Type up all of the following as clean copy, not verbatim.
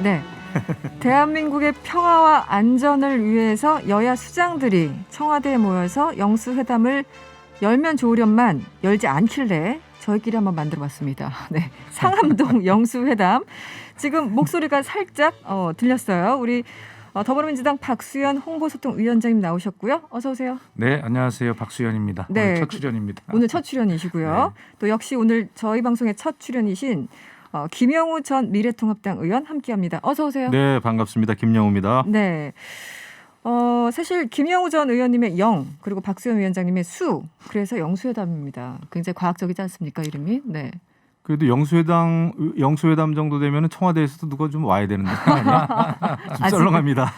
네. 대한민국의 평화와 안전을 위해서 여야 수장들이 청와대에 모여서 영수회담을 열면 좋으련만 열지 않길래 저희끼리 한번 만들어봤습니다. 네, 상암동 영수회담. 지금 목소리가 살짝 들렸어요. 우리 더불어민주당 박수현 홍보소통위원장님 나오셨고요. 어서 오세요. 네, 안녕하세요. 박수현입니다. 네, 오늘 첫 출연입니다. 오늘 첫 출연이시고요. 네. 또 역시 오늘 저희 방송의 첫 출연이신 김영우 전 미래통합당 의원 함께합니다. 어서 오세요. 네, 반갑습니다. 김영우입니다. 네. 사실 김영우 전 의원님의 영 그리고 박수현 위원장님의 수 그래서 영수회담입니다. 굉장히 과학적이지 않습니까 이름이? 네. 그래도 영수회담 정도 되면 청와대에서도 누가 좀 와야 되는 거 아니야? 좀 썰렁합니다.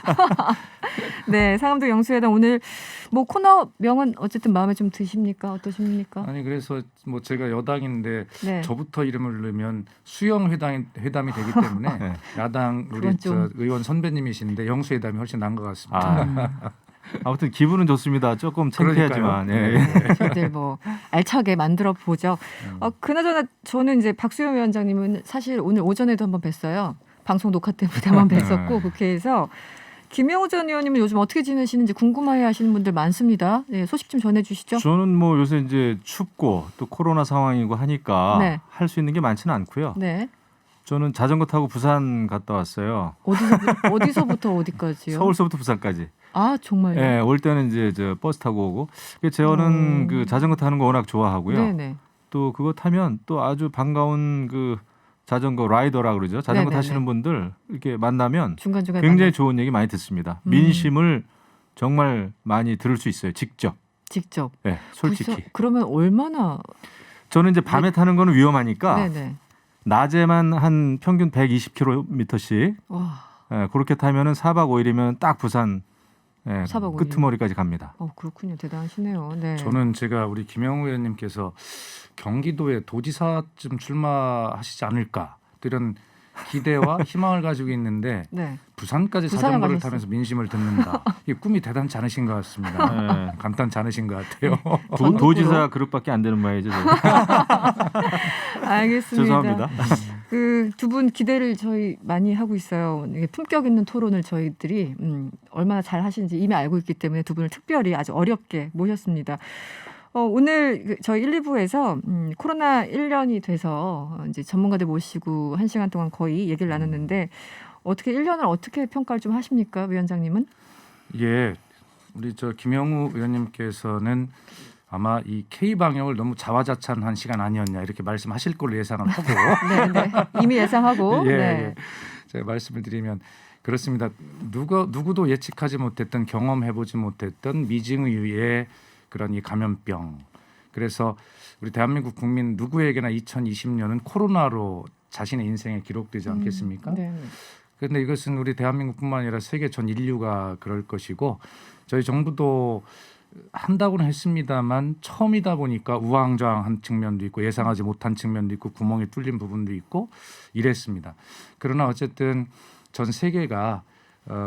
네, 상암동 영수회담 오늘 뭐 코너 명은 어쨌든 마음에 좀 드십니까? 어떠십니까? 아니 그래서 뭐 제가 여당인데 네. 저부터 이름을 넣으면 수영 회담이 되기 때문에 네. 야당 우리 그건 좀- 의원 선배님이신데 영수회담이 훨씬 나은 것 같습니다. 아무튼 기분은 좋습니다. 조금 창피하지만. 그러니까요. 예. 저희들 뭐 알차게 만들어 보죠. 그나저나 저는 이제 박수현 위원장님은 사실 오늘 오전에도 한번 뵀어요. 방송 녹화 때문에 한번 뵀었고 국회에서 김영우 전 의원님은 요즘 어떻게 지내시는지 궁금해하시는 분들 많습니다. 네, 소식 좀 전해주시죠. 저는 뭐 요새 이제 춥고 또 코로나 상황이고 하니까 네. 할 수 있는 게 많지는 않고요. 네, 저는 자전거 타고 부산 갔다 왔어요. 어디서부터 어디까지요? 서울서부터 부산까지. 아 정말요? 예, 올 때는 이제 저 버스 타고 오고. 저는 그 자전거 타는 거 워낙 좋아하고요. 네네. 또 그거 타면 또 아주 반가운 그 자전거 라이더라 그러죠. 자전거 네네네. 타시는 분들 이렇게 만나면 중간중간에 굉장히 좋은 얘기 많이 듣습니다. 민심을 정말 많이 들을 수 있어요. 직접. 직접. 네, 솔직히. 그러면 얼마나? 저는 이제 밤에 타는 거는 위험하니까 네네. 낮에만 한 평균 120km씩 와, 그렇게 타면은 4박 5일이면 딱 부산 4박 5일. 끄트머리까지 갑니다. 그렇군요. 대단하시네요. 네. 저는 제가 우리 김영우 의원님께서 경기도에 도지사쯤 출마하시지 않을까 또 이런 기대와 희망을 가지고 있는데 네. 부산까지 부산에 자전거를 가셨어요. 타면서 민심을 듣는다. 이 꿈이 대단치 않으신 것 같습니다. 네. 간단치 않으신 것 같아요. 전국구로. 도지사 그룹밖에 안 되는 모양이죠. 알겠습니다. 죄송합니다. 그 두 분 기대를 저희 많이 하고 있어요. 이게 품격 있는 토론을 저희들이 얼마나 잘 하시는지 이미 알고 있기 때문에 두 분을 특별히 아주 어렵게 모셨습니다. 오늘 저희 1, 2부에서 코로나 1년이 돼서 이제 전문가들 모시고 1시간 동안 거의 얘기를 나눴는데 어떻게 1년을 어떻게 평가를 좀 하십니까, 위원장님은? 예, 우리 저 김영우 의원님께서는 아마 이 K 방역을 너무 자화자찬한 시간 아니었냐 이렇게 말씀하실 걸로 예상을 하고 네, 네. 이미 예상하고. 예, 네. 예. 제가 말씀을 드리면 그렇습니다. 누구도 예측하지 못했던 경험해보지 못했던 미증의 그런 이 감염병. 그래서 우리 대한민국 국민 누구에게나 2020년은 코로나로 자신의 인생에 기록되지 않겠습니까? 네. 그런데 이것은 우리 대한민국뿐만 아니라 세계 전 인류가 그럴 것이고 저희 정부도 한다고는 했습니다만 처음이다 보니까 우왕좌왕한 측면도 있고 예상하지 못한 측면도 있고 구멍이 뚫린 부분도 있고 이랬습니다. 그러나 어쨌든 전 세계가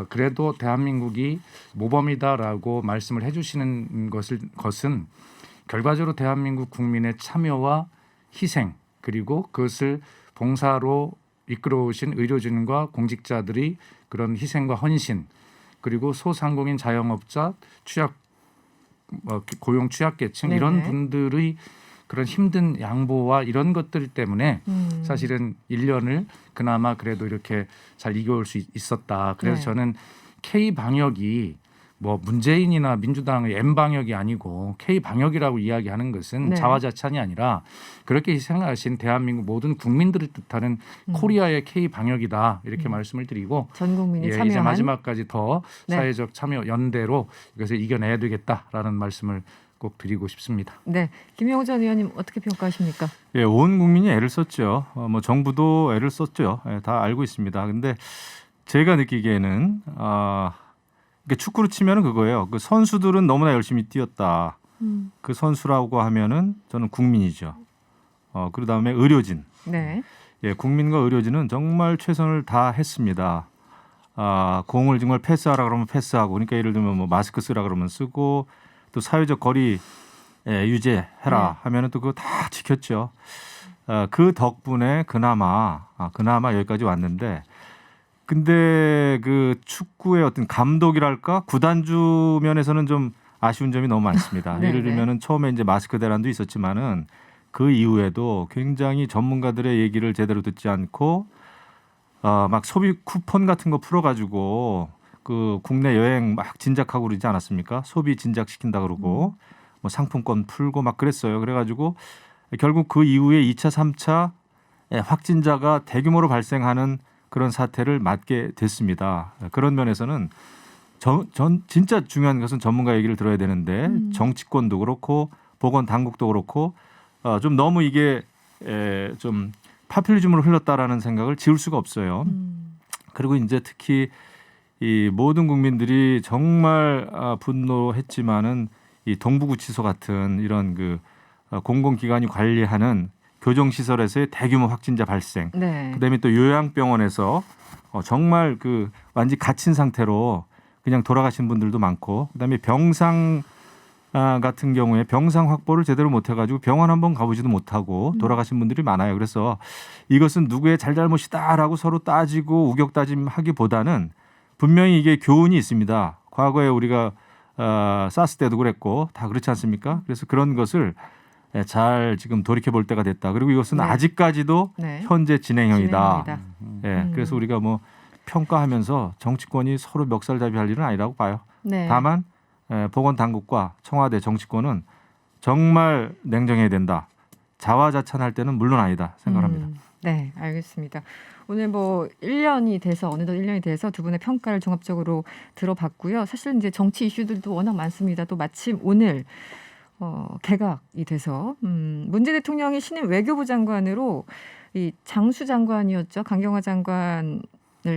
그래도 대한민국이 모범이다라고 말씀을 해주시는 것은 결과적으로 대한민국 국민의 참여와 희생 그리고 그것을 봉사로 이끌어오신 의료진과 공직자들이 그런 희생과 헌신 그리고 소상공인 자영업자 고용 취약계층 네네. 이런 분들의 그런 힘든 양보와 이런 것들 때문에 사실은 1년을 그나마 그래도 이렇게 잘 이겨올 수 있었다. 그래서 네. 저는 K 방역이 뭐 문재인이나 민주당의 M 방역이 아니고 K 방역이라고 이야기하는 것은 네. 자화자찬이 아니라 그렇게 생각하신 대한민국 모든 국민들을 뜻하는 코리아의 K 방역이다 이렇게 말씀을 드리고 전 국민이 이제 참여한 마지막까지 더 네. 사회적 참여 연대로 이것을 이겨내야 되겠다라는 말씀을 꼭 드리고 싶습니다. 네, 김영우 전 의원님 어떻게 평가하십니까? 예, 온 국민이 애를 썼죠. 뭐 정부도 애를 썼죠. 다 알고 있습니다. 근데 제가 느끼기에는 그러니까 축구로 치면은 그거예요. 그 선수들은 너무나 열심히 뛰었다. 그 선수라고 하면은 저는 국민이죠. 그 다음에 의료진. 네, 예, 국민과 의료진은 정말 최선을 다했습니다. 공을 정말 패스하라 그러면 패스하고, 그러니까 예를 들면 뭐 마스크 쓰라 그러면 쓰고, 또 사회적 거리 유지해라 하면은 또 그거 다 지켰죠. 그 덕분에 그나마 여기까지 왔는데 근데 그 축구의 어떤 감독이랄까 구단주 면에서는 좀 아쉬운 점이 너무 많습니다. 네, 예를 네. 들면은 처음에 이제 마스크 대란도 있었지만은 그 이후에도 굉장히 전문가들의 얘기를 제대로 듣지 않고 막 소비 쿠폰 같은 거 풀어가지고 그 국내 여행 막 진작하고 그러지 않았습니까? 소비 진작시킨다 그러고 뭐 상품권 풀고 막 그랬어요. 그래가지고 결국 그 이후에 2차, 3차 확진자가 대규모로 발생하는 그런 사태를 맞게 됐습니다. 그런 면에서는 진짜 중요한 것은 전문가 얘기를 들어야 되는데 정치권도 그렇고 보건 당국도 그렇고 좀 너무 이게 좀 파퓰리즘으로 흘렀다라는 생각을 지울 수가 없어요. 그리고 이제 특히 이 모든 국민들이 정말 분노했지만은 이 동부구치소 같은 이런 그 공공기관이 관리하는 교정시설에서의 대규모 확진자 발생, 네. 그다음에 또 요양병원에서 정말 그 완전 갇힌 상태로 그냥 돌아가신 분들도 많고, 그다음에 병상 같은 경우에 병상 확보를 제대로 못해가지고 병원 한번 가보지도 못하고 돌아가신 분들이 많아요. 그래서 이것은 누구의 잘잘못이다라고 서로 따지고 우격다짐하기보다는 분명히 이게 교훈이 있습니다. 과거에 우리가 사스 때도 그랬고 다 그렇지 않습니까? 그래서 그런 것을 잘 지금 돌이켜 볼 때가 됐다. 그리고 이것은 네. 아직까지도 네. 현재 진행형이다. 진행형이다. 예, 그래서 우리가 뭐 평가하면서 정치권이 서로 멱살잡이할 일은 아니라고 봐요. 네. 다만 보건당국과 청와대 정치권은 정말 냉정해야 된다. 자화자찬할 때는 물론 아니다 생각합니다. 네, 알겠습니다. 오늘 뭐 1년이 돼서 어느덧 1년이 돼서 두 분의 평가를 종합적으로 들어봤고요. 사실 이제 정치 이슈들도 워낙 많습니다. 또 마침 오늘 개각이 돼서 문재인 대통령이 신임 외교부 장관으로 이 장수 장관이었죠. 강경화 장관을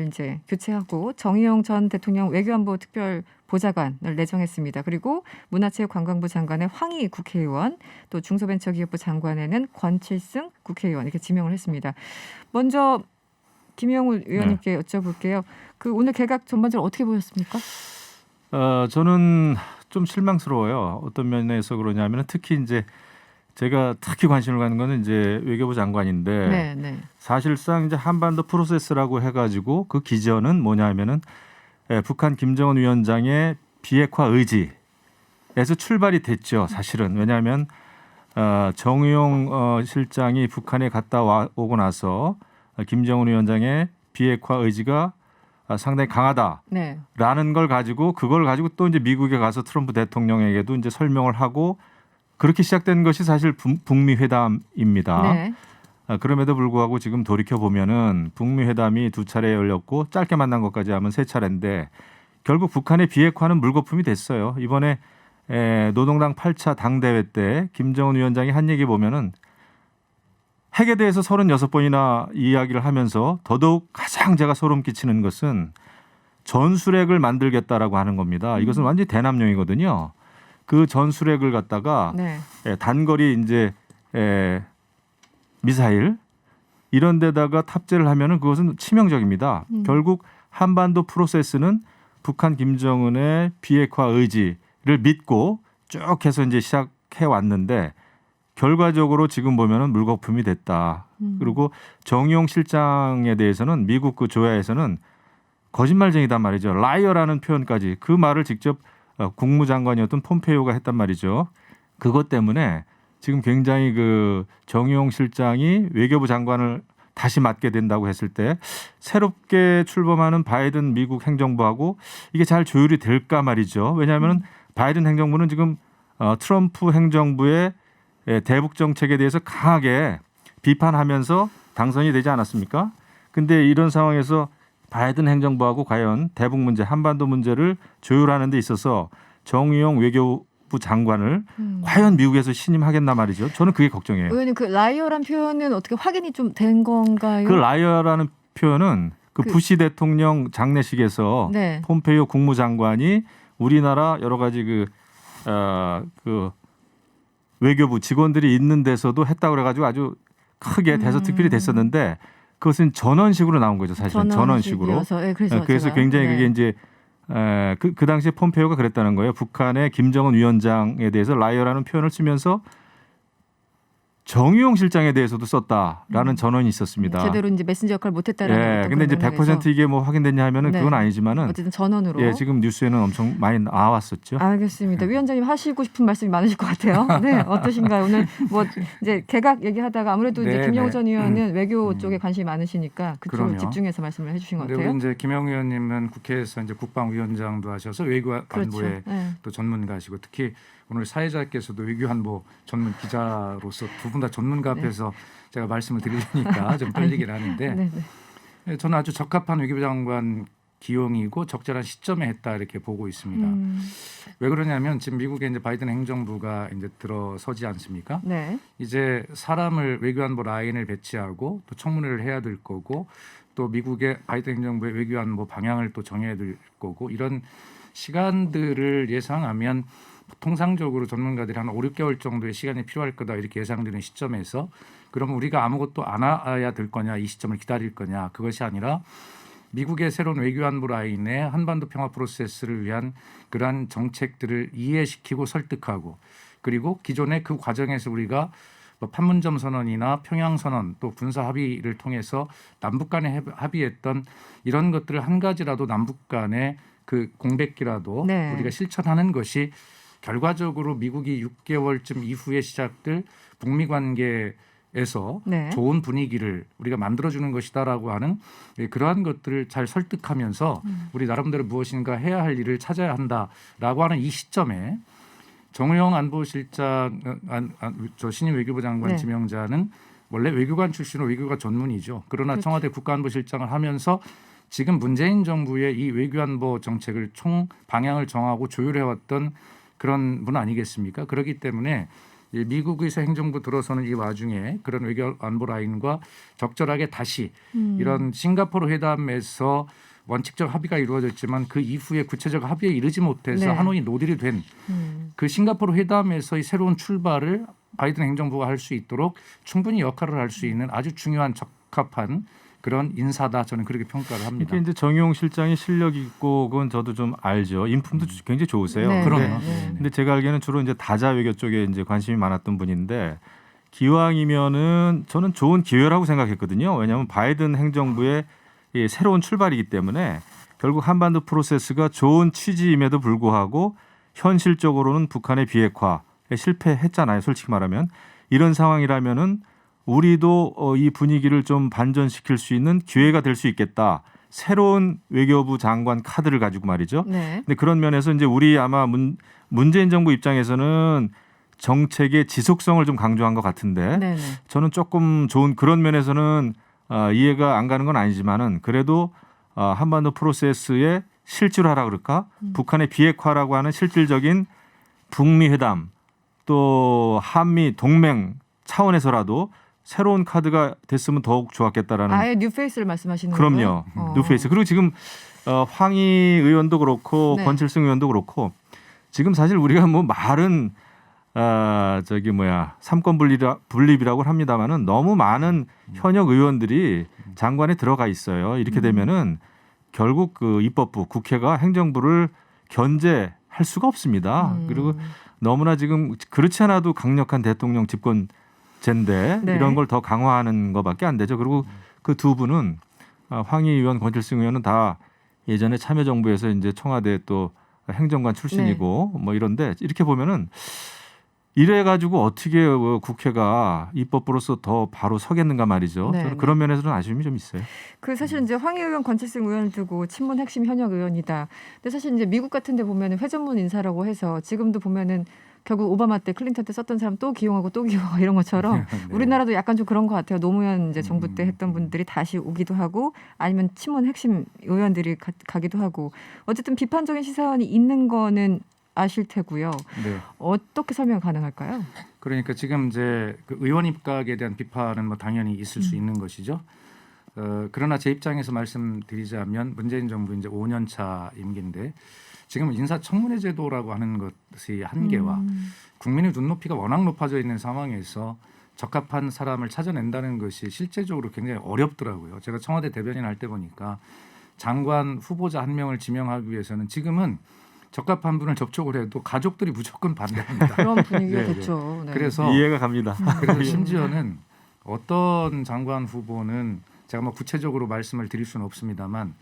이제 교체하고 정의용 전 대통령 외교안보 특별 보좌관을 내정했습니다. 그리고 문화체육관광부 장관에 황희 국회의원, 또 중소벤처기업부 장관에는 권칠승 국회의원 이렇게 지명을 했습니다. 먼저 김영우 의원님께 여쭤볼게요. 그 오늘 개각 전반적으로 어떻게 보셨습니까? 저는 좀 실망스러워요. 어떤 면에서 그러냐면 특히 이제 제가 특히 관심을 갖는 거는 이제 외교부 장관인데 네, 네. 사실상 이제 한반도 프로세스라고 해가지고 그 기전은 뭐냐면은 북한 김정은 위원장의 비핵화 의지에서 출발이 됐죠. 사실은 왜냐하면 정의용 실장이 북한에 갔다 오고 나서 김정은 위원장의 비핵화 의지가 상당히 강하다라는 네. 걸 가지고 그걸 가지고 또 이제 미국에 가서 트럼프 대통령에게도 이제 설명을 하고 그렇게 시작된 것이 사실 북미 회담입니다. 네. 그럼에도 불구하고 지금 돌이켜 보면은 북미 회담이 2차례 열렸고 짧게 만난 것까지 하면 3차례인데 결국 북한의 비핵화는 물거품이 됐어요. 이번에 노동당 8차 당대회 때 김정은 위원장이 한 얘기 보면은 핵에 대해서 36번이나 이야기를 하면서 더더욱 가장 제가 소름 끼치는 것은 전술핵을 만들겠다라고 하는 겁니다. 이것은 완전히 대남용이거든요. 그 전술핵을 갖다가 네. 단거리 이제 미사일 이런 데다가 탑재를 하면은 그것은 치명적입니다. 결국 한반도 프로세스는 북한 김정은의 비핵화 의지를 믿고 쭉 해서 이제 시작해 왔는데 결과적으로 지금 보면은 물거품이 됐다. 그리고 정의용 실장에 대해서는 미국 그 조야에서는 거짓말쟁이단 말이죠. 라이어라는 표현까지 그 말을 직접 국무장관이었던 폼페이오가 했단 말이죠. 그것 때문에 지금 굉장히 그 정의용 실장이 외교부 장관을 다시 맡게 된다고 했을 때 새롭게 출범하는 바이든 미국 행정부하고 이게 잘 조율이 될까 말이죠. 왜냐하면 바이든 행정부는 지금 트럼프 행정부의 대북 정책에 대해서 강하게 비판하면서 당선이 되지 않았습니까? 근데 이런 상황에서 바이든 행정부하고 과연 대북 문제, 한반도 문제를 조율하는 데 있어서 정의용 외교부 장관을 과연 미국에서 신임하겠나 말이죠. 저는 그게 걱정이에요. 의원님 그 라이어란 표현은 어떻게 확인이 좀 된 건가요? 그 라이어라는 표현은 그 부시 대통령 장례식에서 네. 폼페이오 국무장관이 우리나라 여러 가지 그 외교부 직원들이 있는 데서도 했다고 그래가지고 아주 크게 대서특필이 됐었는데 그것은 전원식으로 나온 거죠. 사실은 전원식으로. 네, 그래서 굉장히 그게 이제 그 당시에 폼페이오가 그랬다는 거예요. 북한의 김정은 위원장에 대해서 라이어라는 표현을 쓰면서 정유용 실장에 대해서도 썼다라는 전언이 있었습니다. 제대로 이제 메신저 역할 못했다라는. 예, 어떤 근데 이제 그런 100% 맥락에서. 이게 뭐 확인됐냐 하면은 네. 그건 아니지만은 어쨌든 전원으로. 예, 지금 뉴스에는 엄청 많이 나왔었죠. 알겠습니다. 위원장님 하시고 싶은 말씀이 많으실 것 같아요. 네, 어떠신가요? 오늘 뭐 이제 개각 얘기하다가 아무래도 이제 네, 김영우 네. 전 의원은 외교 쪽에 관심이 많으시니까 그쪽으로 그럼요. 집중해서 말씀을 해주신 것 근데 같아요. 우리 이제 김영우 의원님은 국회에서 이제 국방위원장도 하셔서 외교 안보에 그렇죠. 네. 또 전문가시고 특히 오늘 사회자께서도 외교안보 전문 기자로서 두 분 다 전문가 앞에서 제가 말씀을 드리려니까 좀 떨리긴 하는데 네, 네. 저는 아주 적합한 외교부 장관 기용이고 적절한 시점에 했다 이렇게 보고 있습니다. 왜 그러냐면 지금 미국의 이제 바이든 행정부가 이제 들어서지 않습니까? 네. 이제 사람을 외교안보 라인을 배치하고 또 청문회를 해야 될 거고 또 미국의 바이든 행정부의 외교안보 방향을 또 정해야 될 거고 이런 시간들을 예상하면 통상적으로 전문가들이 한 5, 6개월 정도의 시간이 필요할 거다 이렇게 예상되는 시점에서 그러면 우리가 아무것도 안 해야 될 거냐 이 시점을 기다릴 거냐 그것이 아니라 미국의 새로운 외교안보 라인의 한반도 평화 프로세스를 위한 그러한 정책들을 이해시키고 설득하고 그리고 기존의 그 과정에서 우리가 뭐 판문점 선언이나 평양 선언 또 군사 합의를 통해서 남북 간에 합의했던 이런 것들을 한 가지라도 남북 간의 그 공백기라도 네. 우리가 실천하는 것이 결과적으로 미국이 6개월쯤 이후에 시작될 북미 관계에서 네. 좋은 분위기를 우리가 만들어주는 것이다라고 하는 그러한 것들을 잘 설득하면서 우리 나름대로 무엇인가 해야 할 일을 찾아야 한다라고 하는 이 시점에 정우영 안보실장, 저 신임 외교부 장관 네. 지명자는 원래 외교관 출신으로 외교가 전문이죠. 그러나 그렇죠. 청와대 국가안보실장을 하면서 지금 문재인 정부의 이 외교안보 정책을 총 방향을 정하고 조율해왔던 그런 분 아니겠습니까? 그렇기 때문에 미국에서 행정부 들어서는 이 와중에 그런 외교안보 라인과 적절하게 다시 이런 싱가포르 회담에서 원칙적 합의가 이루어졌지만 그 이후에 구체적 합의에 이르지 못해서 네. 하노이 노딜이 된 그 싱가포르 회담에서의 새로운 출발을 바이든 행정부가 할 수 있도록 충분히 역할을 할 수 있는 아주 중요한 적합한 그런 인사다 저는 그렇게 평가를 합니다. 이게 이제 정용 실장이 실력 있고 그건 저도 좀 알죠. 인품도 굉장히 좋으세요. 네. 그럼요. 근데, 네. 근데 제가 알기에는 주로 이제 다자 외교 쪽에 이제 관심이 많았던 분인데 기왕이면은 저는 좋은 기회라고 생각했거든요. 왜냐하면 바이든 행정부의 이 새로운 출발이기 때문에 결국 한반도 프로세스가 좋은 취지임에도 불구하고 현실적으로는 북한의 비핵화에 실패했잖아요. 솔직히 말하면 이런 상황이라면은 우리도 이 분위기를 좀 반전시킬 수 있는 기회가 될 수 있겠다. 새로운 외교부 장관 카드를 가지고 말이죠. 네. 근데 그런 면에서 이제 우리 아마 문재인 정부 입장에서는 정책의 지속성을 좀 강조한 것 같은데 네. 네. 저는 조금 좋은 그런 면에서는 이해가 안 가는 건 아니지만은 그래도 한반도 프로세스의 실질화라 그럴까? 북한의 비핵화라고 하는 실질적인 북미 회담 또 한미 동맹 차원에서라도 새로운 카드가 됐으면 더욱 좋았겠다라는. 아예 뉴페이스를 말씀하시는 그럼요. 거예요? 뉴페이스. 그리고 지금 황희 의원도 그렇고 네. 권칠승 의원도 그렇고 지금 사실 우리가 뭐 말은 삼권 분립이라고 합니다만은 너무 많은 현역 의원들이 장관에 들어가 있어요. 이렇게 되면은 결국 그 입법부 국회가 행정부를 견제할 수가 없습니다. 그리고 너무나 지금 그렇지 않아도 강력한 대통령 집권제인데 네. 이런 걸 더 강화하는 것밖에 안 되죠. 그리고 그 두 분은 황희 의원, 권칠승 의원은 다 예전에 참여정부에서 이제 청와대 또 행정관 출신이고 뭐 이런데 이렇게 보면은 이래 가지고 어떻게 국회가 입법부로서 더 바로 서겠는가 말이죠. 네, 저는 네. 그런 면에서는 아쉬움이 좀 있어요. 그 사실 이제 황희 의원, 권칠승 의원을 두고 친문 핵심 현역 의원이다. 근데 사실 이제 미국 같은 데 보면은 회전문 인사라고 해서 지금도 보면은 결국 오바마 때 클린턴 때 썼던 사람 또 기용하고 또 기용하고 이런 것처럼 네. 우리나라도 약간 좀 그런 것 같아요. 노무현 이제 정부 때 했던 분들이 다시 오기도 하고 아니면 친문 핵심 의원들이 가기도 하고 어쨌든 비판적인 시선이 있는 거는 아실 테고요. 네. 어떻게 설명 가능할까요? 그러니까 지금 이제 그 의원 입각에 대한 비판은 뭐 당연히 있을 수 있는 것이죠. 그러나 제 입장에서 말씀드리자면 문재인 정부 이제 5년 차 임기인데 지금 인사청문회 제도라고 하는 것의 한계와 국민의 눈높이가 워낙 높아져 있는 상황에서 적합한 사람을 찾아낸다는 것이 실제적으로 굉장히 어렵더라고요. 제가 청와대 대변인 할 때 보니까 장관 후보자 한 명을 지명하기 위해서는 지금은 적합한 분을 접촉을 해도 가족들이 무조건 반대합니다. 그런 분위기가 네, 네. 됐죠. 네. 그래서 이해가 갑니다. 그래서 심지어는 어떤 장관 후보는 제가 뭐 구체적으로 말씀을 드릴 수는 없습니다만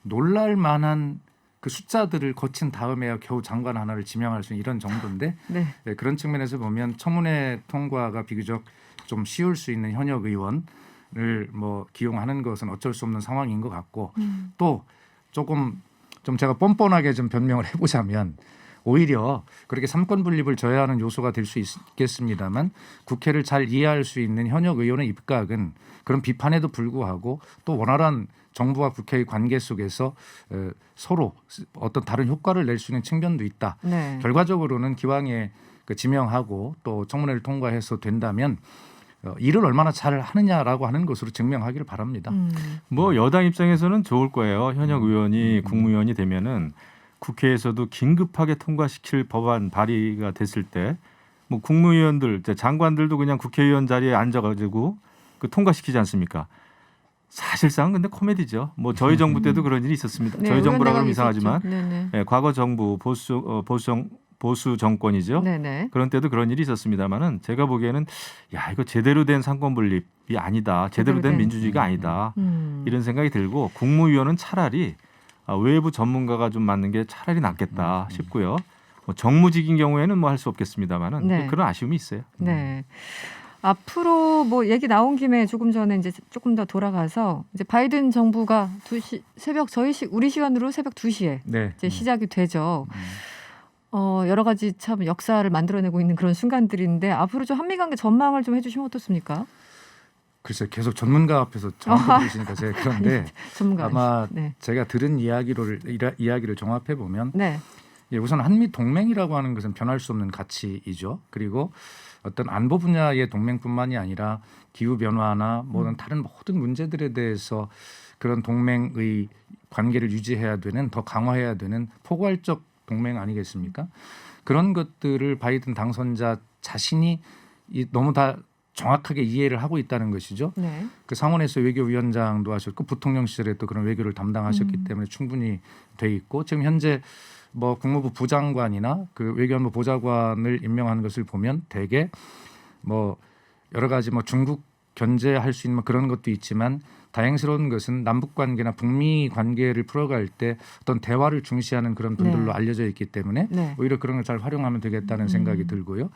놀랄 만한 그 숫자들을 거친 다음에야 겨우 장관 하나를 지명할 수 있는 이런 정도인데 네. 네, 그런 측면에서 보면 청문회 통과가 비교적 좀 쉬울 수 있는 현역 의원을 뭐 기용하는 것은 어쩔 수 없는 상황인 것 같고 또 조금 좀 제가 뻔뻔하게 좀 변명을 해보자면 오히려 그렇게 삼권 분립을 저해하는 요소가 될 수 있겠습니다만 국회를 잘 이해할 수 있는 현역 의원의 입각은 그런 비판에도 불구하고 또 원활한 정부와 국회의 관계 속에서 서로 어떤 다른 효과를 낼 수 있는 측면도 있다. 네. 결과적으로는 기왕에 그 지명하고 또 청문회를 통과해서 된다면 일을 얼마나 잘 하느냐라고 하는 것으로 증명하기를 바랍니다. 뭐 여당 입장에서는 좋을 거예요. 현역 의원이 국무위원이 되면은 국회에서도 긴급하게 통과시킬 법안 발의가 됐을 때 뭐 국무위원들, 장관들도 그냥 국회의원 자리에 앉아가지고 그 통과시키지 않습니까? 사실상 근데 코미디죠. 뭐 저희 정부 때도 그런 일이 있었습니다. 네, 저희 정부라 그러면 의원내각이 이상하지만 있었죠. 네네. 예, 과거 정부 보수 정권이죠. 네네. 그런 때도 그런 일이 있었습니다만은 제가 보기에는 야 이거 제대로 된 상권 분립이 아니다. 제대로 된 민주주의가 아니다. 이런 생각이 들고 국무위원은 차라리 외부 전문가가 좀 맡는 게 차라리 낫겠다 싶고요. 뭐 정무직인 경우에는 뭐 할 수 없겠습니다만은 네. 그런 아쉬움이 있어요. 네. 앞으로 뭐 얘기 나온 김에 조금 전에 이제 조금 더 돌아가서 이제 바이든 정부가 2시 새벽 우리 시간으로 새벽 2시에 네. 이제 시작이 되죠. 여러 가지 참 역사를 만들어내고 있는 그런 순간들인데 앞으로 좀 한미 관계 전망을 좀 해주시면 어떻습니까? 글쎄 계속 전문가 앞에서 정확히 보시니까 제가 그런데 전문가 아마 아니시- 네. 제가 들은 이야기를 종합해 보면 네. 우선 한미 동맹이라고 하는 것은 변할 수 없는 가치이죠. 그리고 어떤 안보 분야의 동맹뿐만이 아니라 기후 변화나 모든 다른 모든 문제들에 대해서 그런 동맹의 관계를 유지해야 되는 더 강화해야 되는 포괄적 동맹 아니겠습니까? 그런 것들을 바이든 당선자 자신이 너무 다 정확하게 이해를 하고 있다는 것이죠. 네. 그 상원에서 외교위원장도 하셨고 부통령 시절에 또 그런 외교를 담당하셨기 때문에 충분히 돼 있고 지금 현재 뭐 국무부 부장관이나 그 외교안보 보좌관을 임명하는 것을 보면 대개 뭐 여러 가지 뭐 중국 견제할 수 있는 뭐 그런 것도 있지만 다행스러운 것은 남북 관계나 북미 관계를 풀어갈 때 어떤 대화를 중시하는 그런 분들로 네. 알려져 있기 때문에 네. 오히려 그런 걸 잘 활용하면 되겠다는 생각이 들고요.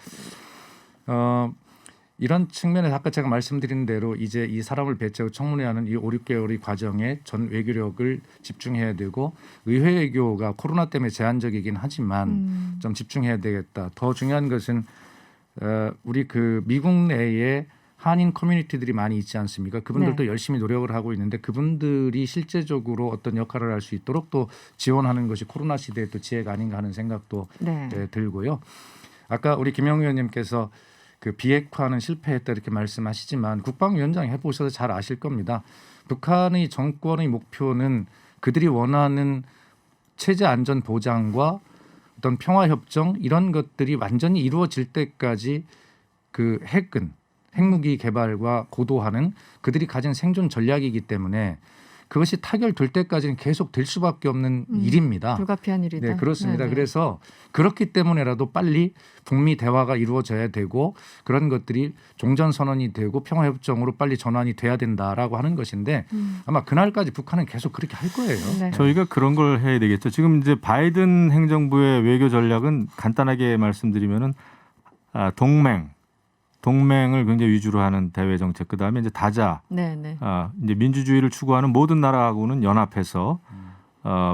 이런 측면에서 아까 제가 말씀드린 대로 이제 이 사람을 배치하고 청문회하는 이 5, 6개월의 과정에 전 외교력을 집중해야 되고 의회 외교가 코로나 때문에 제한적이긴 하지만 좀 집중해야 되겠다. 더 중요한 것은 우리 그 미국 내에 한인 커뮤니티들이 많이 있지 않습니까? 그분들도 네. 열심히 노력을 하고 있는데 그분들이 실제적으로 어떤 역할을 할 수 있도록 또 지원하는 것이 코로나 시대의 또 지혜가 아닌가 하는 생각도 네. 들고요. 아까 우리 김영우 의원님께서 그 비핵화는 실패했다 이렇게 말씀하시지만 국방위원장 해보셔서 잘 아실 겁니다. 북한의 정권의 목표는 그들이 원하는 체제 안전 보장과 어떤 평화 협정 이런 것들이 완전히 이루어질 때까지 그 핵무기 개발과 고도화는 그들이 가진 생존 전략이기 때문에 그것이 타결될 때까지는 계속 될 수밖에 없는 일입니다. 불가피한 일이다. 네, 그렇습니다. 네네. 그래서 그렇기 때문에라도 빨리 북미 대화가 이루어져야 되고 그런 것들이 종전 선언이 되고 평화 협정으로 빨리 전환이 돼야 된다라고 하는 것인데 아마 그날까지 북한은 계속 그렇게 할 거예요. 네. 저희가 그런 걸 해야 되겠죠. 지금 이제 바이든 행정부의 외교 전략은 간단하게 말씀드리면은 동맹을 굉장히 위주로 하는 대외 정책. 그다음에 이제 다자, 네네. 이제 민주주의를 추구하는 모든 나라하고는 연합해서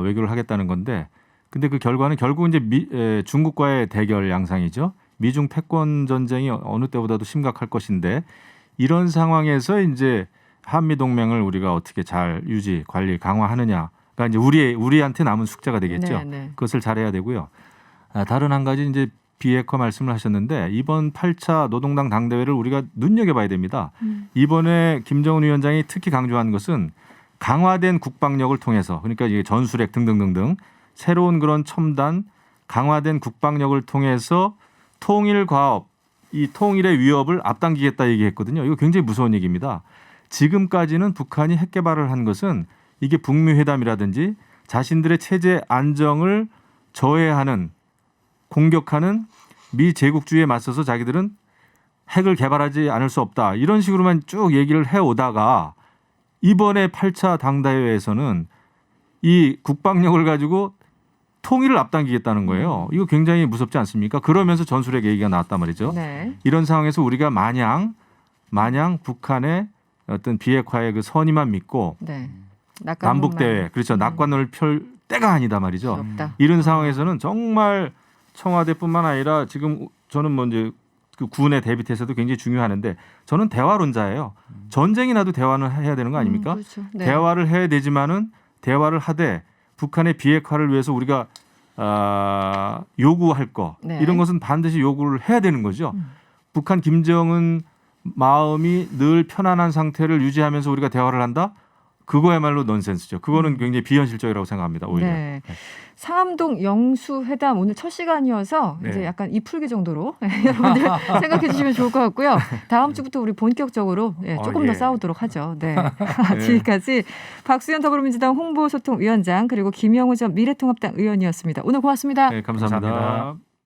외교를 하겠다는 건데, 근데 그 결과는 결국 이제 중국과의 대결 양상이죠. 미중 패권 전쟁이 어느 때보다도 심각할 것인데 이런 상황에서 이제 한미 동맹을 우리가 어떻게 잘 유지, 관리, 강화하느냐가 이제 우리한테 남은 숙제가 되겠죠. 네네. 그것을 잘해야 되고요. 다른 한 가지 이제 비핵화 말씀을 하셨는데 이번 8차 노동당 당대회를 우리가 눈여겨봐야 됩니다. 이번에 김정은 위원장이 특히 강조한 것은 강화된 국방력을 통해서 그러니까 이게 전술핵 등등등등 새로운 그런 첨단 강화된 국방력을 통해서 통일 과업, 이 통일의 위협을 앞당기겠다 얘기했거든요. 이거 굉장히 무서운 얘기입니다. 지금까지는 북한이 핵 개발을 한 것은 이게 북미 회담이라든지 자신들의 체제 안정을 저해하는 공격하는 미 제국주의에 맞서서 자기들은 핵을 개발하지 않을 수 없다. 이런 식으로만 쭉 얘기를 해오다가 이번에 8차 당대회에서는 이 국방력을 가지고 통일을 앞당기겠다는 거예요. 이거 굉장히 무섭지 않습니까? 그러면서 전술핵 얘기가 나왔단 말이죠. 네. 이런 상황에서 우리가 마냥 북한의 어떤 비핵화의 그 선의만 믿고 네. 남북 대회 그렇죠. 낙관론을 펼 때가 아니다 말이죠. 없다. 이런 상황에서는 정말 청와대뿐만 아니라 지금 저는 뭐 이제 그 군의 대비태세도 굉장히 중요하는데 저는 대화론자예요. 전쟁이 나도 대화는 해야 되는 거 아닙니까? 그렇죠. 네. 대화를 해야 되지만은 대화를 하되 북한의 비핵화를 위해서 우리가 요구할 거 네. 이런 것은 반드시 요구를 해야 되는 거죠. 북한 김정은 마음이 늘 편안한 상태를 유지하면서 우리가 대화를 한다? 그거야말로 넌센스죠. 그거는 굉장히 비현실적이라고 생각합니다. 오히려. 네. 상암동 영수회담 오늘 첫 시간이어서 네. 이제 약간 이 풀기 정도로 여러분들 생각해 주시면 좋을 것 같고요. 다음 주부터 우리 본격적으로 조금 예. 더 싸우도록 하죠. 네. 네. 지금까지 박수현 더불어민주당 홍보소통위원장 그리고 김영우 전 미래통합당 의원이었습니다. 오늘 고맙습니다. 네, 감사합니다. 감사합니다.